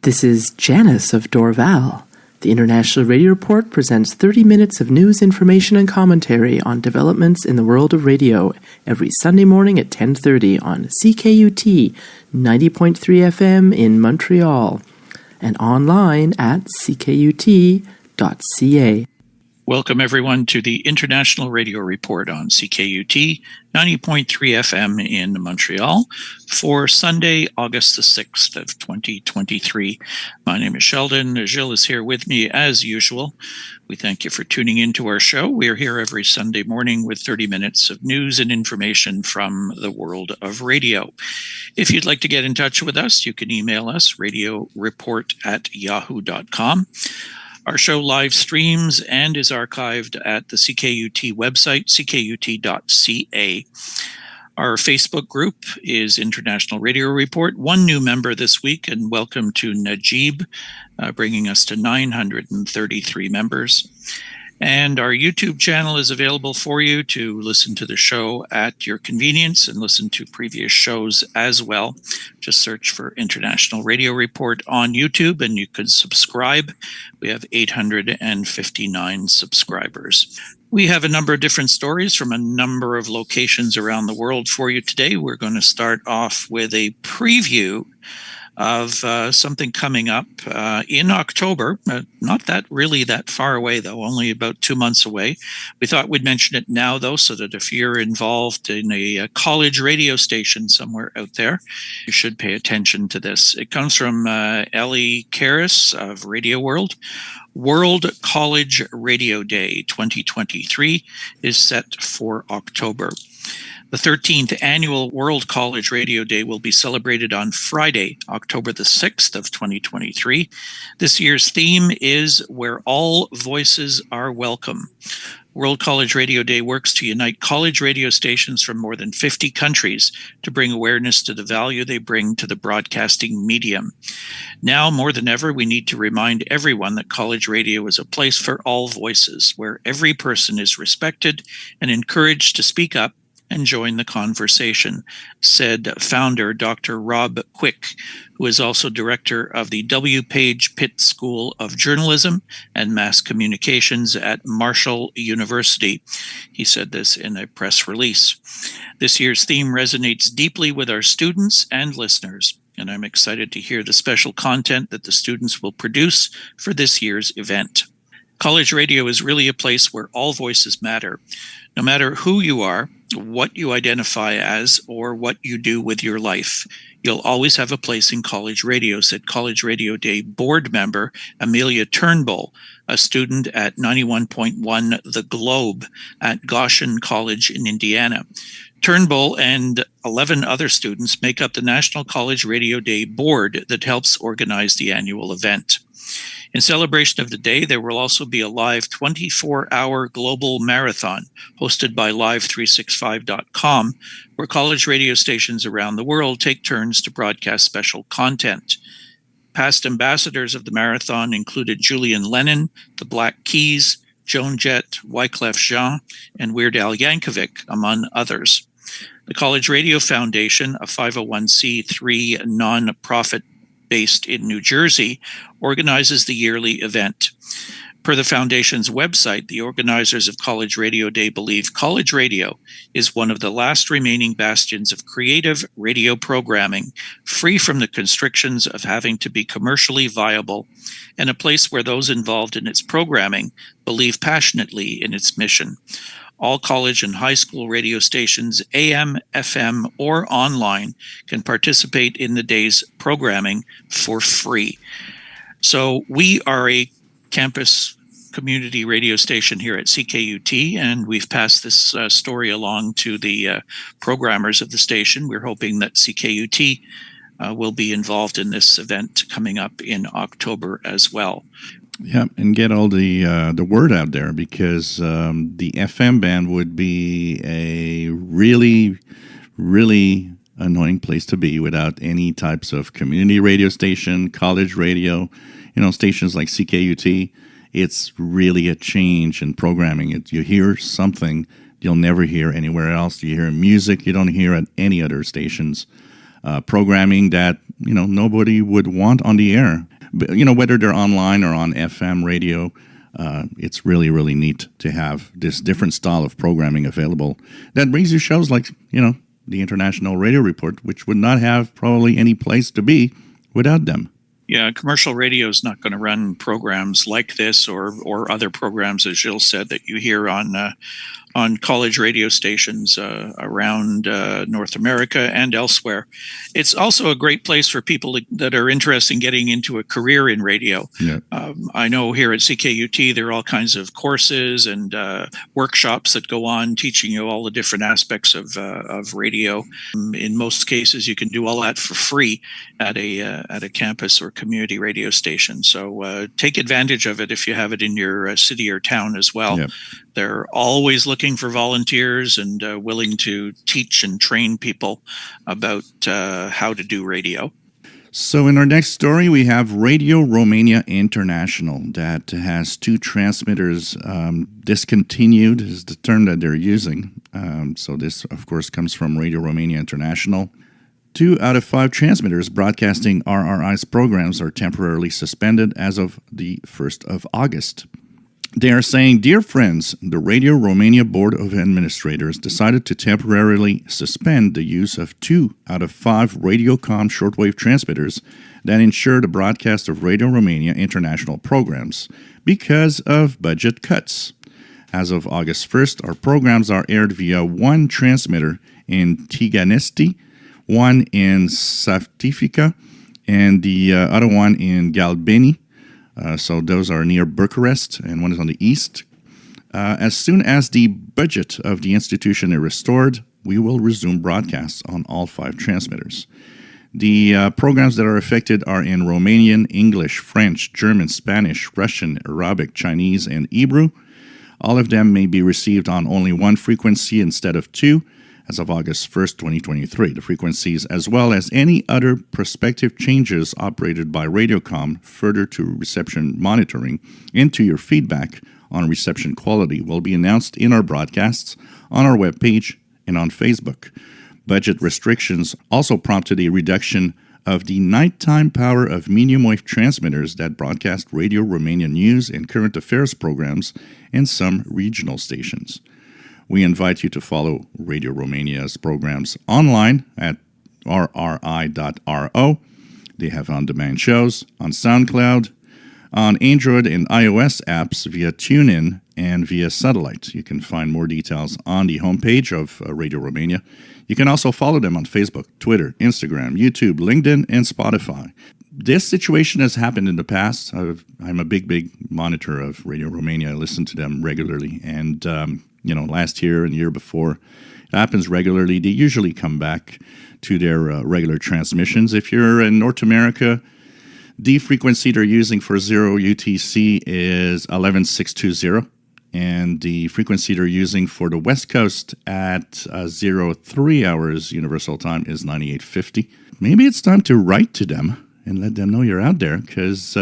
This is Janice of Dorval. The International Radio Report presents 30 minutes of news, information, and commentary on developments in the world of radio every Sunday morning at 10:30 on CKUT 90.3 FM in Montreal and online at ckut.ca. Welcome, everyone, to the International Radio Report on CKUT 90.3 FM in Montreal for Sunday, August the 6th of 2023. My name is Sheldon. Gilles is here with me as usual. We thank you for tuning into our show. We are here every Sunday morning with 30 minutes of news and information from the world of radio. If you'd like to get in touch with us, you can email us, radioreport@yahoo.com. Our show live streams and is archived at the CKUT website, ckut.ca. Our Facebook group is International Radio Report. One new member this week, and welcome to Najib, bringing us to 933 members. And our YouTube channel is available for you to listen to the show at your convenience and listen to previous shows as well. Just search for International Radio Report on YouTube and you can subscribe. We have 859 subscribers. We have a number of different stories from a number of locations around the world for you today. We're going to start off with a preview of something coming up in October. Not that far away, though, only about 2 months away. We thought we'd mention it now, though, so that if you're involved in a college radio station somewhere out there, you should pay attention to this. It comes from Ellie Karras of Radio World. World College Radio Day 2023 is set for October. The 13th annual World College Radio Day will be celebrated on Friday, October the 6th of 2023. This year's theme is Where All Voices Are Welcome. World College Radio Day works to unite college radio stations from more than 50 countries to bring awareness to the value they bring to the broadcasting medium. Now, more than ever, we need to remind everyone that college radio is a place for all voices, where every person is respected and encouraged to speak up and join the conversation, said founder Dr. Rob Quick, who is also director of the W. Page Pitt School of Journalism and Mass Communications at Marshall University. He said this in a press release. This year's theme resonates deeply with our students and listeners, and I'm excited to hear the special content that the students will produce for this year's event. College radio is really a place where all voices matter. No matter who you are, what you identify as, or what you do with your life, you'll always have a place in college radio, said College Radio Day board member Amelia Turnbull, a student at 91.1 The Globe at Goshen College in Indiana. Turnbull and 11 other students make up the National College Radio Day board that helps organize the annual event. In celebration of the day, there will also be a live 24-hour global marathon hosted by Live365.com, where college radio stations around the world take turns to broadcast special content. Past ambassadors of the marathon included Julian Lennon, the Black Keys, Joan Jett, Wyclef Jean, and Weird Al Yankovic, among others. The College Radio Foundation, a 501c3 nonprofit based in New Jersey, organizes the yearly event. Per the foundation's website, the organizers of College Radio Day believe college radio is one of the last remaining bastions of creative radio programming, free from the constrictions of having to be commercially viable, and a place where those involved in its programming believe passionately in its mission. All college and high school radio stations, AM, FM, or online, can participate in the day's programming for free. So we are a campus community radio station here at CKUT, and we've passed this story along to the programmers of the station. We're hoping that CKUT will be involved in this event coming up in October as well. Yeah, and get all the word out there, because the FM band would be a really, really annoying place to be without any types of community radio station, college radio, stations like CKUT. It's really a change in programming. You hear something you'll never hear anywhere else. You hear music you don't hear at any other stations. Programming that nobody would want on the air. But, whether they're online or on FM radio, it's really, really neat to have this different style of programming available. That brings you shows like, the International Radio Report, which would not have probably any place to be without them. Yeah, commercial radio is not going to run programs like this or other programs, as Gilles said, that you hear on college radio stations around North America and elsewhere. It's also a great place for people that are interested in getting into a career in radio. Yeah. I know here at CKUT, there are all kinds of courses and workshops that go on teaching you all the different aspects of radio. In most cases, you can do all that for free at a campus or community radio station. So take advantage of it if you have it in your city or town as well. Yep. They're always looking for volunteers and willing to teach and train people about how to do radio. So in our next story, we have Radio Romania International that has 2 transmitters discontinued is the term that they're using. So this, of course, comes from Radio Romania International. 2 out of 5 transmitters broadcasting RRI's programs are temporarily suspended as of the 1st of August. They are saying, "Dear friends, the Radio Romania Board of Administrators decided to temporarily suspend the use of 2 out of 5 Radiocom shortwave transmitters that ensure the broadcast of Radio Romania International programs because of budget cuts. As of August 1st, our programs are aired via 1 transmitter in Tiganesti, 1 in Saftifica, and the other one in Galbeni. So those are near Bucharest, and one is on the east. As soon as the budget of the institution is restored, we will resume broadcasts on all 5 transmitters. The programs that are affected are in Romanian, English, French, German, Spanish, Russian, Arabic, Chinese, and Hebrew. All of them may be received on only 1 frequency instead of 2, as of August 1st, 2023. The frequencies, as well as any other prospective changes operated by Radiocom further to reception monitoring into your feedback on reception quality, will be announced in our broadcasts, on our webpage, and on Facebook. Budget restrictions also prompted a reduction of the nighttime power of medium wave transmitters that broadcast Radio Romania news and current affairs programs in some regional stations. We invite you to follow Radio Romania's programs online at rri.ro. They have on-demand shows on SoundCloud, on Android and iOS apps via TuneIn and via satellite. You can find more details on the homepage of Radio Romania. You can also follow them on Facebook, Twitter, Instagram, YouTube, LinkedIn, and Spotify. This situation has happened in the past. I'm a big monitor of Radio Romania. I listen to them regularly, and last year and the year before. It happens regularly. They usually come back to their regular transmissions. If you're in North America, the frequency they're using for 0 UTC is 11620, and the frequency they're using for the West Coast at 03 hours Universal Time is 9850. Maybe it's time to write to them and let them know you're out there, because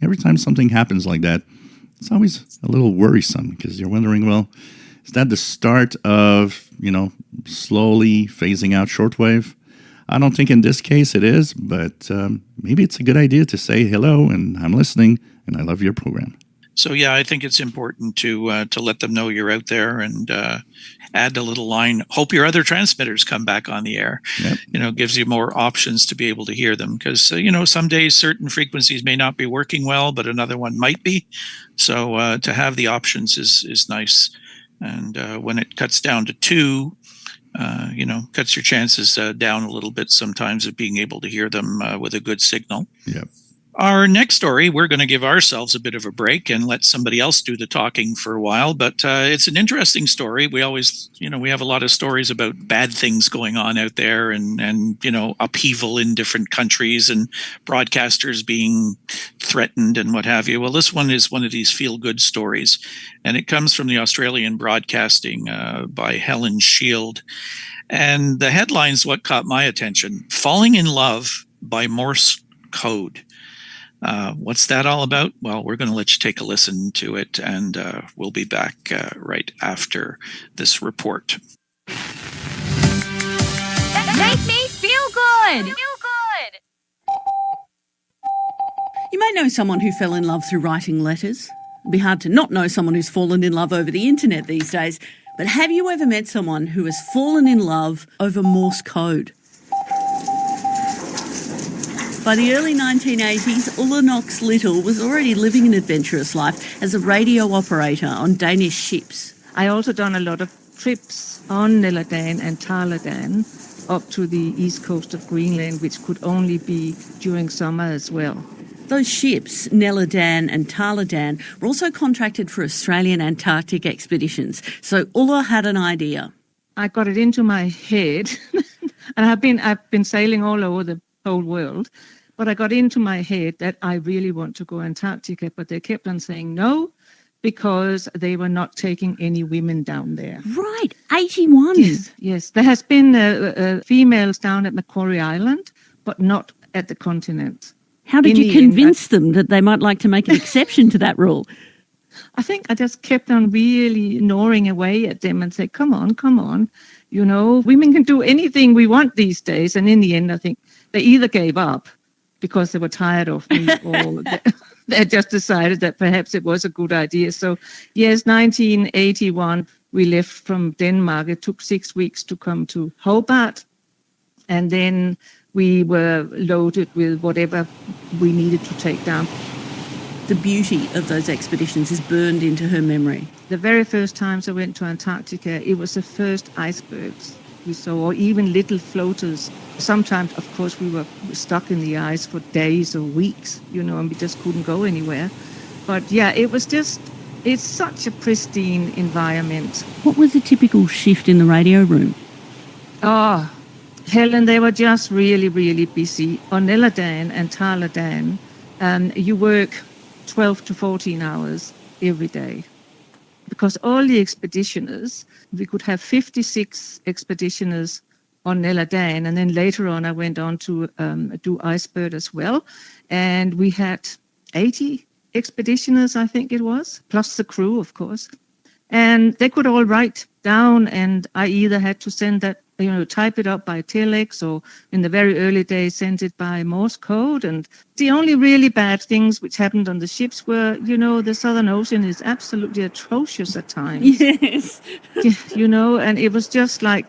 every time something happens like that, it's always a little worrisome, because you're wondering, well, is that the start of, slowly phasing out shortwave? I don't think in this case it is, but maybe it's a good idea to say hello and I'm listening and I love your program. So, yeah, I think it's important to let them know you're out there and add a little line. Hope your other transmitters come back on the air. Yep. Gives you more options to be able to hear them, because, some days certain frequencies may not be working well, but another one might be. So to have the options is nice. And when it cuts down to 2, cuts your chances down a little bit sometimes of being able to hear them with a good signal. Yep. Our next story, we're going to give ourselves a bit of a break and let somebody else do the talking for a while. But it's an interesting story. We always, we have a lot of stories about bad things going on out there and upheaval in different countries and broadcasters being threatened and what have you. Well, this one is one of these feel-good stories, and it comes from the Australian Broadcasting by Helen Shield. And the headline's what caught my attention: Falling in Love by Morse Code. What's that all about? Well, we're going to let you take a listen to it, and we'll be back right after this report. Make me feel good. I know someone who fell in love through writing letters. It'd be hard to not know someone who's fallen in love over the internet these days. But have you ever met someone who has fallen in love over Morse code? By the early 1980s, Ulla Knox Little was already living an adventurous life as a radio operator on Danish ships. I also done a lot of trips on Nella Dan and Tala Dan up to the east coast of Greenland, which could only be during summer as well. Those ships, Nella Dan and Tala Dan, were also contracted for Australian Antarctic expeditions. So Ulla had an idea. I got it into my head, and I've been sailing all over the whole world, but I got into my head that I really want to go Antarctica, but they kept on saying no, because they were not taking any women down there. Right, 81. Yes. There has been females down at Macquarie Island, but not at the continent. How did you convince them that they might like to make an exception to that rule? I think I just kept on really gnawing away at them and said, come on. You know, women can do anything we want these days. And in the end, I think they either gave up because they were tired of me or they just decided that perhaps it was a good idea. So, yes, 1981, we left from Denmark. It took 6 weeks to come to Hobart. And then we were loaded with whatever we needed to take down. The beauty of those expeditions is burned into her memory. The very first times I went to Antarctica, it was the first icebergs we saw, or even little floaters. Sometimes, of course, we were stuck in the ice for days or weeks, you know, and we just couldn't go anywhere. But yeah, it's such a pristine environment. What was a typical shift in the radio room? Oh, Helen, they were just really, really busy. On Nella Dan and Tala Dan, you work 12 to 14 hours every day. Because all the expeditioners, we could have 56 expeditioners on Nella Dan, and then later on I went on to do Icebird as well. And we had 80 expeditioners, I think it was, plus the crew, of course. And they could all write down, and I either had to send that, type it up by telex, or in the very early days send it by Morse code. And the only really bad things which happened on the ships were, the Southern Ocean is absolutely atrocious at times. Yes. And it was just like,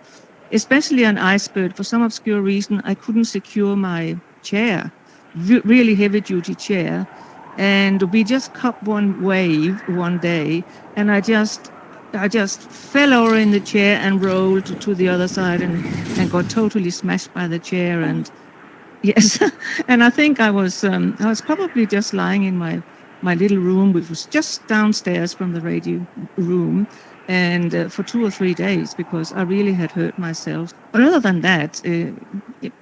especially on Icebird, for some obscure reason, I couldn't secure my chair, really heavy-duty chair. And we just caught one wave one day, and I just fell over in the chair and rolled to the other side and got totally smashed by the chair. And yes, and I think I was probably just lying in my little room, which was just downstairs from the radio room, and for 2 or 3 days, because I really had hurt myself. But other than that,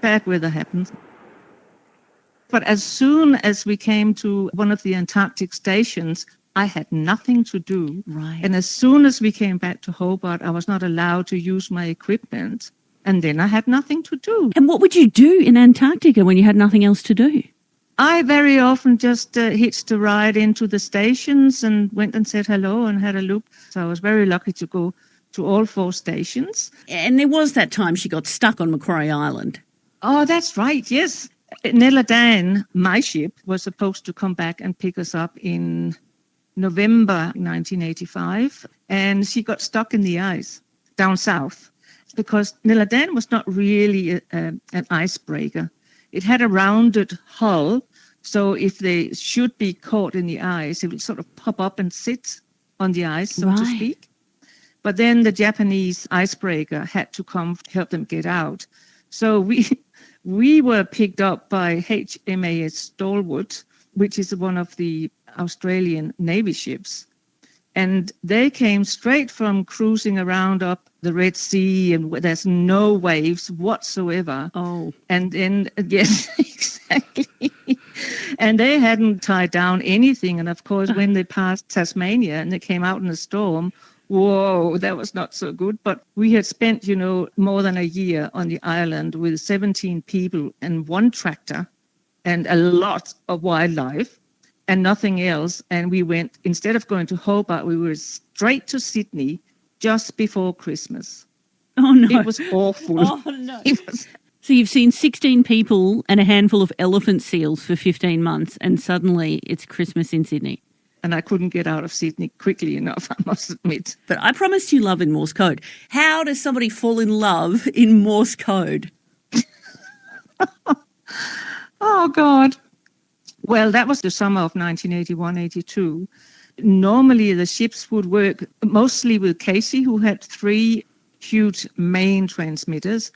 bad weather happened. But as soon as we came to one of the Antarctic stations, I had nothing to do. Right. And as soon as we came back to Hobart, I was not allowed to use my equipment. And then I had nothing to do. And what would you do in Antarctica when you had nothing else to do? I very often just hitched a ride into the stations and went and said hello and had a look. So I was very lucky to go to all 4 stations. And there was that time she got stuck on Macquarie Island. Oh, that's right, yes. Nella Dan, my ship, was supposed to come back and pick us up in November 1985, and she got stuck in the ice down south because Nella Dan was not really an icebreaker. It had a rounded hull, so if they should be caught in the ice, it would sort of pop up and sit on the ice, so to speak. But then the Japanese icebreaker had to come to help them get out. So we were picked up by HMAS Stalwart, which is one of the Australian Navy ships. And they came straight from cruising around up the Red Sea, and there's no waves whatsoever. Oh. And then, yes, exactly. And they hadn't tied down anything. And of course, when they passed Tasmania and they came out in a storm, whoa, that was not so good. But we had spent, more than a year on the island with 17 people and 1 tractor and a lot of wildlife and nothing else. And we went, instead of going to Hobart, we were straight to Sydney just before Christmas. Oh, no. It was awful. Oh, no. So you've seen 16 people and a handful of elephant seals for 15 months, and suddenly it's Christmas in Sydney. And I couldn't get out of Sydney quickly enough, I must admit. But I promised you love in Morse code. How does somebody fall in love in Morse code? Oh, God. Well, that was the summer of 1981-82. Normally, the ships would work mostly with Casey, who had 3 huge main transmitters.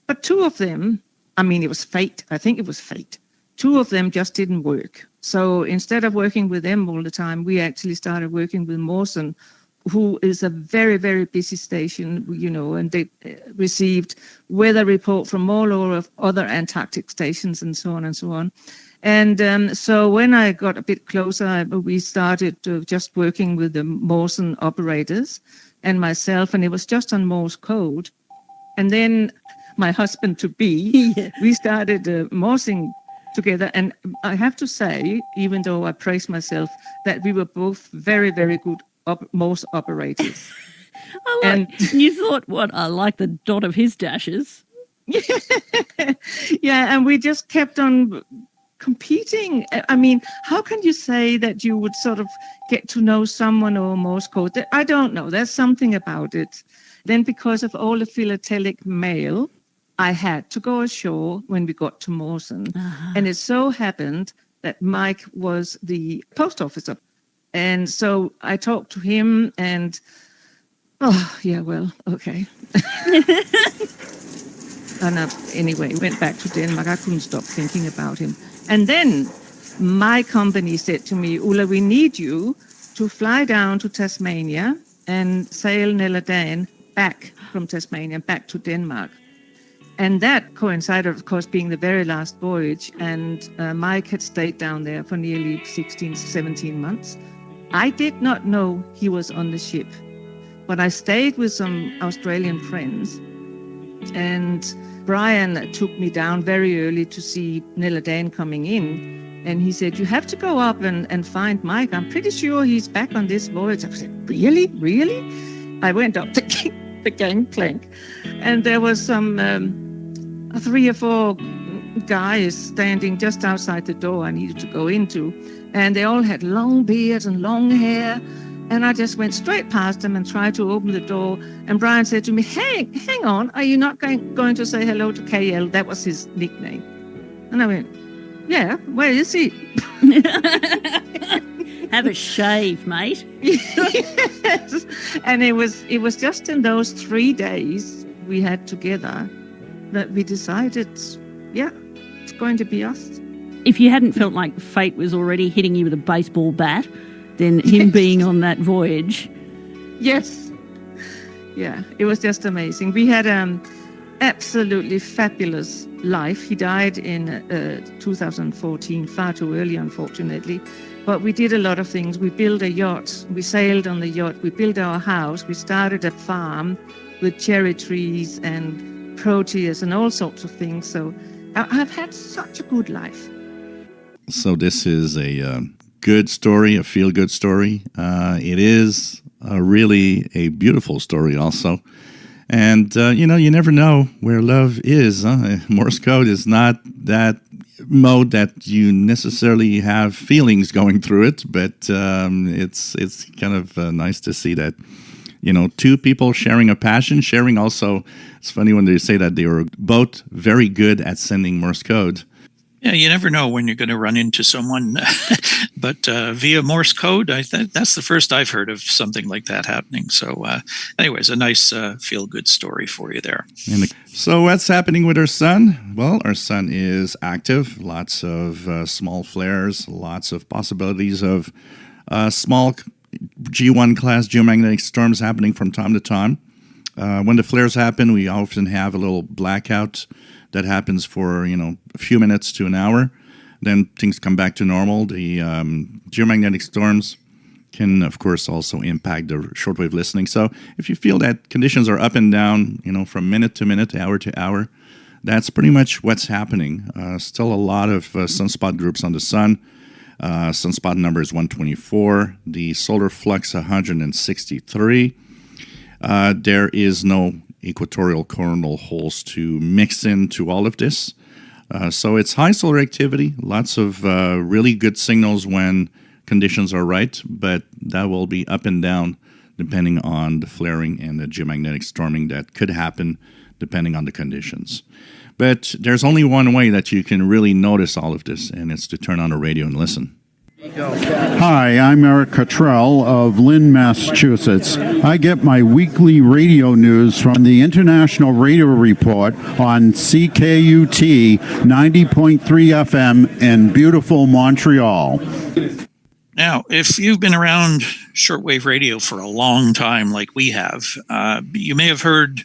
But 2 of them, it was fate. I think it was fate. 2 of them just didn't work. So instead of working with them all the time, we actually started working with Mawson, who is a very, very busy station, and they received weather report from all over other Antarctic stations and so on and so on. And so when I got a bit closer, we started just working with the Mawson operators and myself, and it was just on Morse code. And then my husband-to-be, we started Morsing together. And I have to say, even though I praise myself, that we were both very, very good Morse operators. You thought, what, I like the dot of his dashes. Yeah, and we just kept on competing. How can you say that you would sort of get to know someone or Morse code? I don't know. There's something about it. Then because of all the philatelic mail, I had to go ashore when we got to Mawson. Uh-huh. And it so happened that Mike was the post officer. And so I talked to him and, okay. And anyway, went back to Denmark. I couldn't stop thinking about him. And then my company said to me, Ulla, we need you to fly down to Tasmania and sail Nella Dan back from Tasmania, back to Denmark. And that coincided, of course, being the very last voyage. And Mike had stayed down there for nearly 16, 17 months. I did not know he was on the ship, but I stayed with some Australian friends. And Brian took me down very early to see Nella Dan coming in. And he said, you have to go up and find Mike. I'm pretty sure he's back on this voyage. I said, really? I went up the gangplank. And there was some 3 or 4 guys standing just outside the door I needed to go into. And they all had long beards and long hair. And I just went straight past them and tried to open the door. And Brian said to me, hang on, are you not going to say hello to KL? That was his nickname. And I went, yeah, where is he? Have a shave, mate. Yes. And it was just in those 3 days we had together that we decided, it's going to be us. If you hadn't felt like fate was already hitting you with a baseball bat, then him being on that voyage. Yes. Yeah, it was just amazing. We had absolutely fabulous life. He died in 2014, far too early, unfortunately. But we did a lot of things. We built a yacht. We sailed on the yacht. We built our house. We started a farm with cherry trees and proteas and all sorts of things. So I've had such a good life. So this is a good story, a feel-good story. It is really a beautiful story also. And, you never know where love is. Morse code is not that mode that you necessarily have feelings going through it, but it's kind of nice to see that, 2 people sharing a passion, sharing also, it's funny when they say that they were both very good at sending Morse code. Yeah, you never know when you're going to run into someone, but via Morse code, that's the first I've heard of something like that happening. So anyways, a nice feel-good story for you there. So what's happening with our sun? Well, our sun is active, lots of small flares, lots of possibilities of small G1 class geomagnetic storms happening from time to time. When the flares happen, we often have a little blackout that happens for, a few minutes to an hour. Then things come back to normal. The geomagnetic storms can, of course, also impact the shortwave listening. So if you feel that conditions are up and down, from minute to minute, hour to hour, that's pretty much what's happening. Still a lot of sunspot groups on the sun. Sunspot number is 124. The solar flux 163. There is no equatorial coronal holes to mix into all of this. So it's high solar activity, lots of really good signals when conditions are right, but that will be up and down depending on the flaring and the geomagnetic storming that could happen depending on the conditions. But there's only one way that you can really notice all of this, and it's to turn on the radio and listen. Hi, I'm Eric Cottrell of Lynn, Massachusetts. I get my weekly radio news from the International Radio Report on CKUT 90.3 FM in beautiful Montreal. Now, if you've been around shortwave radio for a long time like we have, you may have heard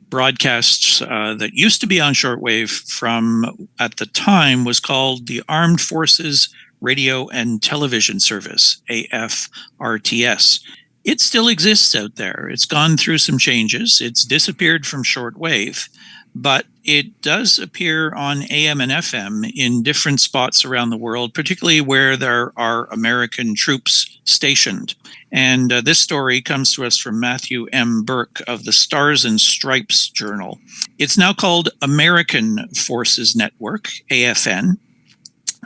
broadcasts that used to be on shortwave from, at the time, was called the Armed Forces Radio and Television Service, AFRTS. It still exists out there. It's gone through some changes. It's disappeared from shortwave, but it does appear on AM and FM in different spots around the world, particularly where there are American troops stationed. And this story comes to us from Matthew M. Burke of the Stars and Stripes Journal. It's now called American Forces Network, AFN.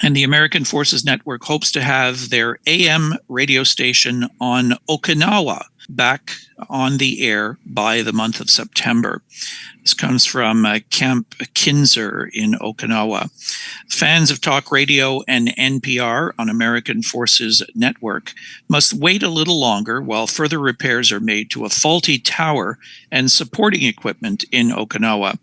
And the American Forces Network hopes to have their AM radio station on Okinawa back on the air by the month of September. This comes from Camp Kinser in Okinawa. Fans of talk radio and NPR on American Forces Network must wait a little longer while further repairs are made to a faulty tower and supporting equipment in Okinawa.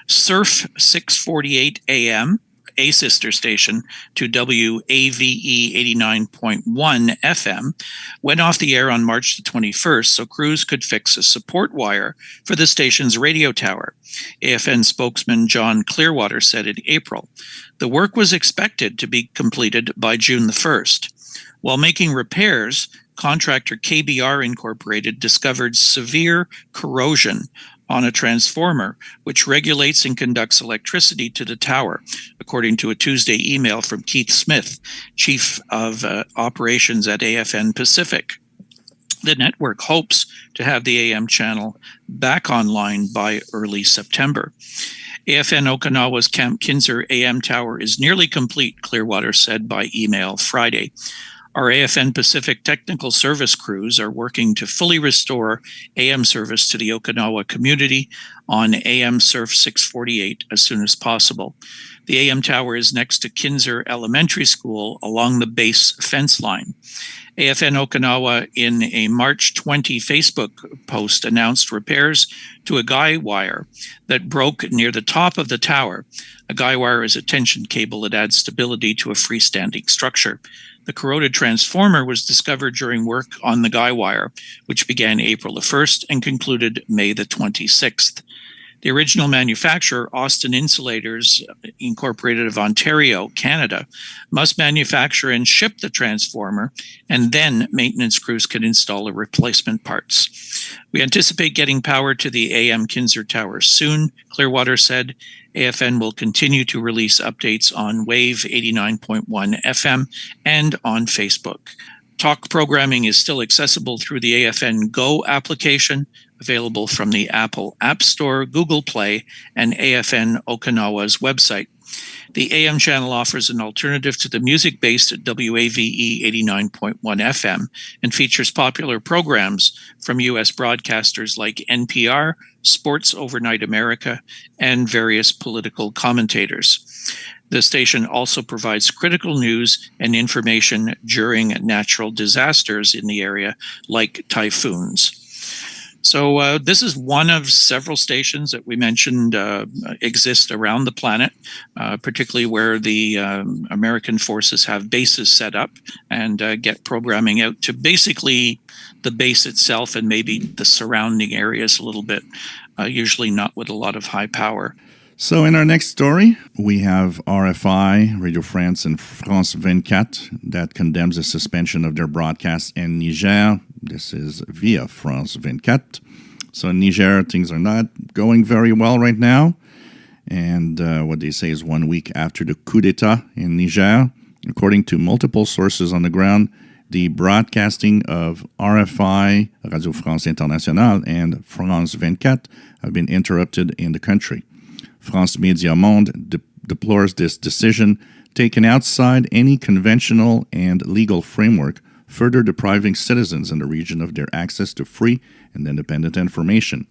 Surf 648 AM, a sister station to WAVE 89.1 FM, went off the air on March the 21st so crews could fix a support wire for the station's radio tower. AFN spokesman John Clearwater said in April, the work was expected to be completed by June the 1st. While making repairs, contractor KBR Incorporated discovered severe corrosion on a transformer, which regulates and conducts electricity to the tower, according to a Tuesday email from Keith Smith, Chief of Operations at AFN Pacific. The network hopes to have the AM channel back online by early September. AFN Okinawa's Camp Kinser AM tower is nearly complete, Clearwater said by email Friday. Our AFN Pacific technical service crews are working to fully restore AM service to the Okinawa community on AM Surf 648 as soon as possible. The AM tower is next to Kinser Elementary School along the base fence line. AFN Okinawa, in a March 20 Facebook post, announced repairs to a guy wire that broke near the top of the tower. A guy wire is a tension cable that adds stability to a freestanding structure. The corroded transformer was discovered during work on the guy wire, which began April the 1st and concluded May the 26th. The original manufacturer, Austin Insulators Incorporated of Ontario, Canada, must manufacture and ship the transformer, and then maintenance crews can install the replacement parts. We anticipate getting power to the AM Kinser Tower soon, Clearwater said. AFN will continue to release updates on Wave 89.1 FM and on Facebook. Talk programming is still accessible through the AFN Go application, available from the Apple App Store, Google Play, and AFN Okinawa's website. The AM channel offers an alternative to the music-based WAVE 89.1 FM and features popular programs from U.S. broadcasters like NPR, Sports Overnight America, and various political commentators. The station also provides critical news and information during natural disasters in the area, like typhoons. So this is one of several stations that we mentioned exist around the planet, particularly where the American forces have bases set up and get programming out to basically the base itself and maybe the surrounding areas a little bit, usually not with a lot of high power. So in our next story, we have RFI, Radio France, and France 24 that condemns the suspension of their broadcast in Niger. This is via France 24. So in Niger, things are not going very well right now. And what they say is 1 week after the coup d'etat in Niger, according to multiple sources on the ground, the broadcasting of RFI, Radio France Internationale, and France 24 have been interrupted in the country. France Médias Monde deplores this decision, taken outside any conventional and legal framework, further depriving citizens in the region of their access to free and independent information.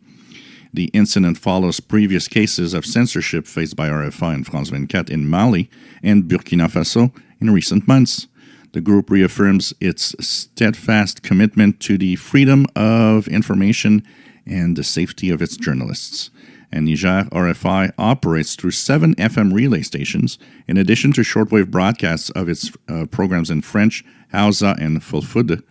The incident follows previous cases of censorship faced by RFI and France 24 in Mali and Burkina Faso in recent months. The group reaffirms its steadfast commitment to the freedom of information and the safety of its journalists. And Niger RFI operates through 7 FM relay stations, in addition to shortwave broadcasts of its programs in French, Hausa, and Fulfulde.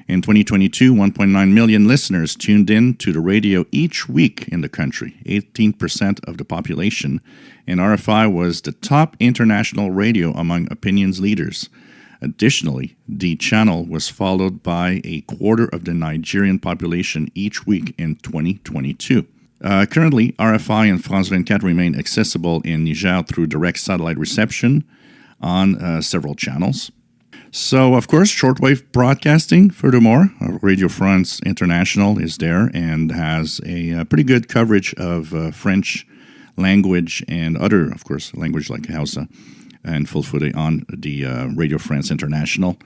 In 2022, 1.9 million listeners tuned in to the radio each week in the country, 18% of the population, and RFI was the top international radio among opinions leaders. Additionally, the channel was followed by a quarter of the Nigerian population each week in 2022. Currently, RFI and France 24 remain accessible in Niger through direct satellite reception on several channels. So, of course, shortwave broadcasting, furthermore, Radio France International is there and has a pretty good coverage of French language and other, of course, language like Hausa and Fulfulde on the Radio France International.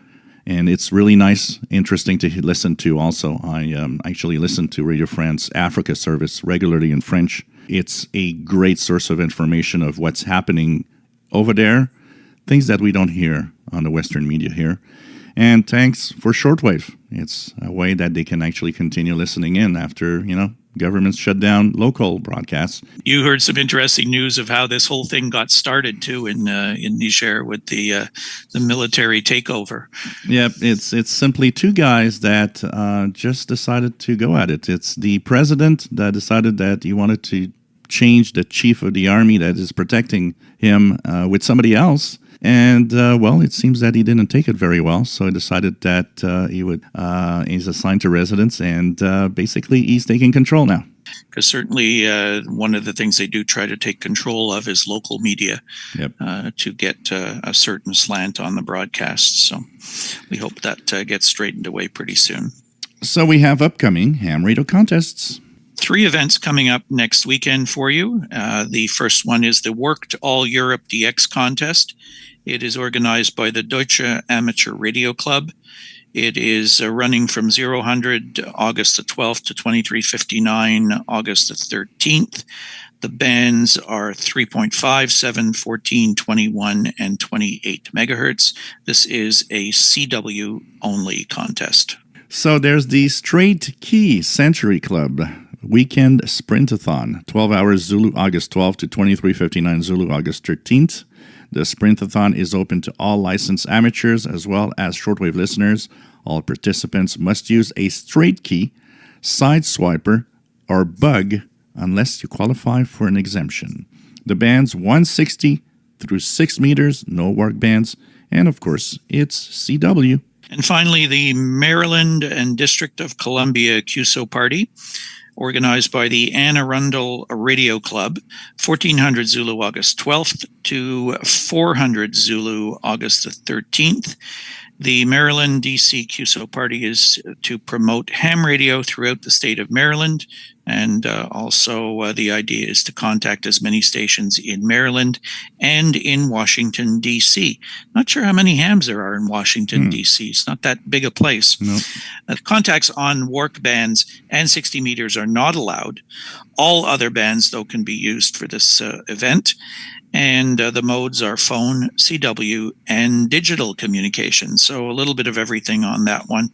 And it's really nice, interesting to listen to also. I actually listen to Radio France Africa service regularly in French. It's a great source of information of what's happening over there, things that we don't hear on the Western media here. And thanks for shortwave. It's a way that they can actually continue listening in after, governments shut down local broadcasts. You heard some interesting news of how this whole thing got started too in Niger with the military takeover. Yeah, it's simply 2 guys that just decided to go at it. It's the president that decided that he wanted to change the chief of the army that is protecting him with somebody else. And, it seems that he didn't take it very well, so he decided that he's assigned to residence, and basically he's taking control now. Because certainly one of the things they do try to take control of is local media. Yep. To get a certain slant on the broadcasts. So we hope that gets straightened away pretty soon. So we have upcoming ham radio contests. 3 events coming up next weekend for you. The first one is the Worked All Europe DX contest. It is organized by the Deutsche Amateur Radio Club. It is running from 0000 August the 12th to 23:59 August the 13th. The bands are 3.5, 7, 14, 21, and 28 megahertz. This is a CW only contest. So there's the Straight Key Century Club Weekend Sprintathon, 12 hours Zulu August 12th to 23:59 Zulu August 13th. The Sprintathon is open to all licensed amateurs as well as shortwave listeners. All participants must use a straight key, side swiper, or bug unless you qualify for an exemption. The bands 160 through 6 meters, no work bands, and of course, it's CW. And finally, the Maryland and District of Columbia QSO Party, organized by the Anne Arundel Radio Club, 1400 Zulu August 12th to 400 Zulu August the 13th. The Maryland DC QSO Party is to promote ham radio throughout the state of Maryland. And also the idea is to contact as many stations in Maryland and in Washington, D.C. Not sure how many hams there are in Washington, D.C. It's not that big a place. Nope. Contacts on work bands and 60 meters are not allowed. All other bands, though, can be used for this event. And the modes are phone, CW, and digital communication. So a little bit of everything on that one.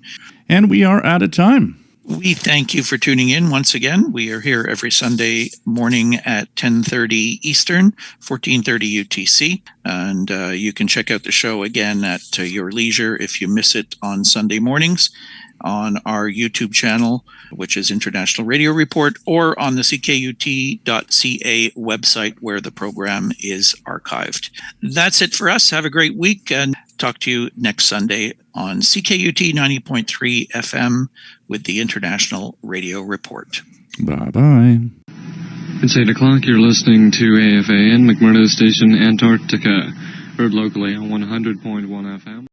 And we are out of time. We thank you for tuning in once again. We are here every Sunday morning at 10:30 Eastern, 14:30 UTC. And you can check out the show again at your leisure if you miss it on Sunday mornings on our YouTube channel, which is International Radio Report, or on the ckut.ca website where the program is archived. That's it for us. Have a great week and talk to you next Sunday on CKUT 90.3 FM with the International Radio Report. Bye-bye. It's 8 o'clock. You're listening to AFAN, McMurdo Station, Antarctica. Heard locally on 100.1 FM.